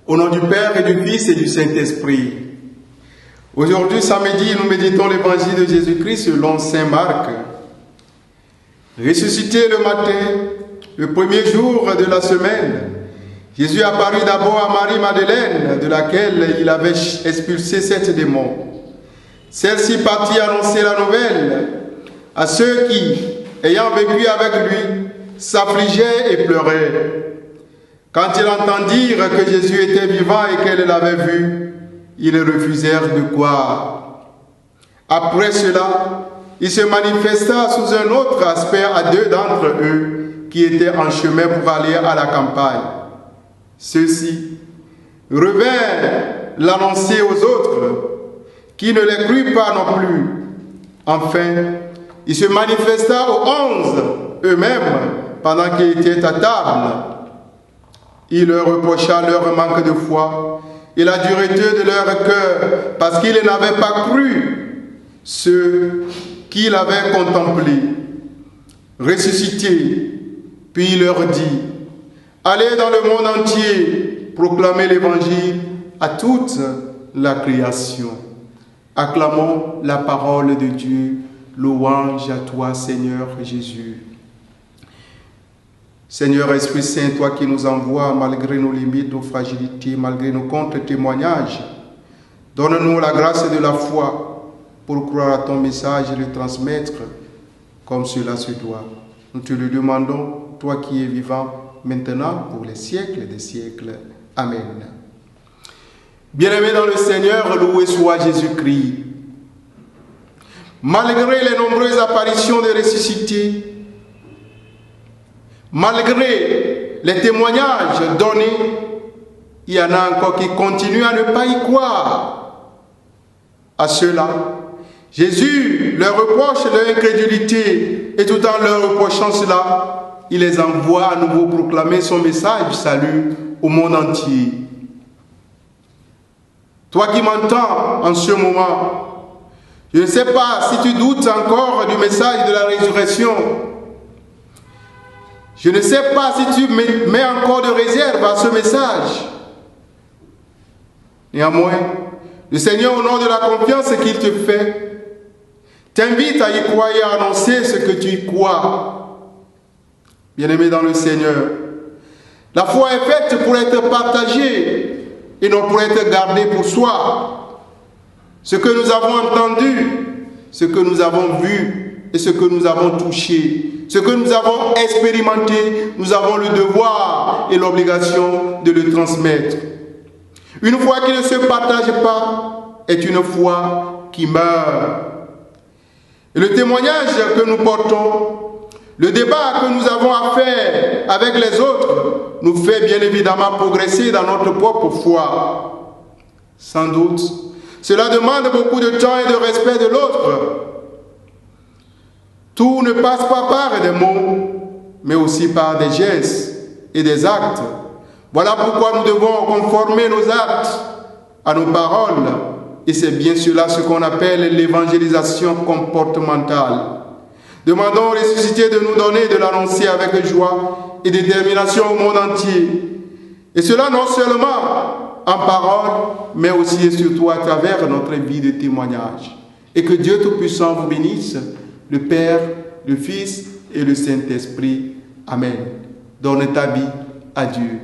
Au nom du Père et du Fils et du Saint-Esprit. Aujourd'hui, samedi, nous méditons l'évangile de Jésus-Christ selon saint Marc. Ressuscité le matin, le premier jour de la semaine, Jésus apparut d'abord à Marie-Madeleine, de laquelle il avait expulsé 7 démons. Celle-ci partit annoncer la nouvelle à ceux qui, ayant vécu avec lui, s'affligeaient et pleuraient. Quand ils entendirent que Jésus était vivant et qu'elle l'avait vu, ils refusèrent de croire. Après cela, il se manifesta sous un autre aspect à 2 d'entre eux qui étaient en chemin pour aller à la campagne. Ceux-ci revinrent l'annoncer aux autres, qui ne les crurent pas non plus. Enfin, il se manifesta aux 11 eux-mêmes pendant qu'ils étaient à table. Il leur reprocha leur manque de foi et la dureté de leur cœur, parce qu'ils n'avaient pas cru ce qu'il avait contemplé, ressuscité. Puis il leur dit: allez dans le monde entier, proclamez l'évangile à toute la création. Acclamons la parole de Dieu. Louange à toi, Seigneur Jésus. Seigneur Esprit Saint, toi qui nous envoies malgré nos limites, nos fragilités, malgré nos contre-témoignages, donne-nous la grâce de la foi pour croire à ton message et le transmettre comme cela se doit. Nous te le demandons, toi qui es vivant maintenant pour les siècles des siècles. Amen. Bien-aimés dans le Seigneur, loué soit Jésus-Christ. Malgré les nombreuses apparitions des ressuscités, malgré les témoignages donnés, il y en a encore qui continuent à ne pas y croire. À ceux-là, Jésus leur reproche leur incrédulité et tout en leur reprochant cela, il les envoie à nouveau proclamer son message du salut au monde entier. Toi qui m'entends en ce moment, je ne sais pas si tu doutes encore du message de la résurrection. Je ne sais pas si tu mets encore de réserve à ce message. Néanmoins, le Seigneur, au nom de la confiance qu'il te fait, t'invite à y croire et à annoncer ce que tu y crois. Bien-aimé dans le Seigneur, la foi est faite pour être partagée et non pour être gardée pour soi. Ce que nous avons entendu, ce que nous avons vu et ce que nous avons touché, ce que nous avons expérimenté, nous avons le devoir et l'obligation de le transmettre. Une foi qui ne se partage pas est une foi qui meurt. Et le témoignage que nous portons, le débat que nous avons à faire avec les autres, nous fait bien évidemment progresser dans notre propre foi. Sans doute, cela demande beaucoup de temps et de respect de l'autre. Tout ne passe pas par des mots, mais aussi par des gestes et des actes. Voilà pourquoi nous devons conformer nos actes à nos paroles. Et c'est bien cela ce qu'on appelle l'évangélisation comportementale. Demandons au ressuscité de nous donner de l'annoncer avec joie et détermination au monde entier. Et cela non seulement en parole, mais aussi et surtout à travers notre vie de témoignage. Et que Dieu Tout-Puissant vous bénisse, le Père, le Fils et le Saint-Esprit. Amen. Donne ta vie à Dieu.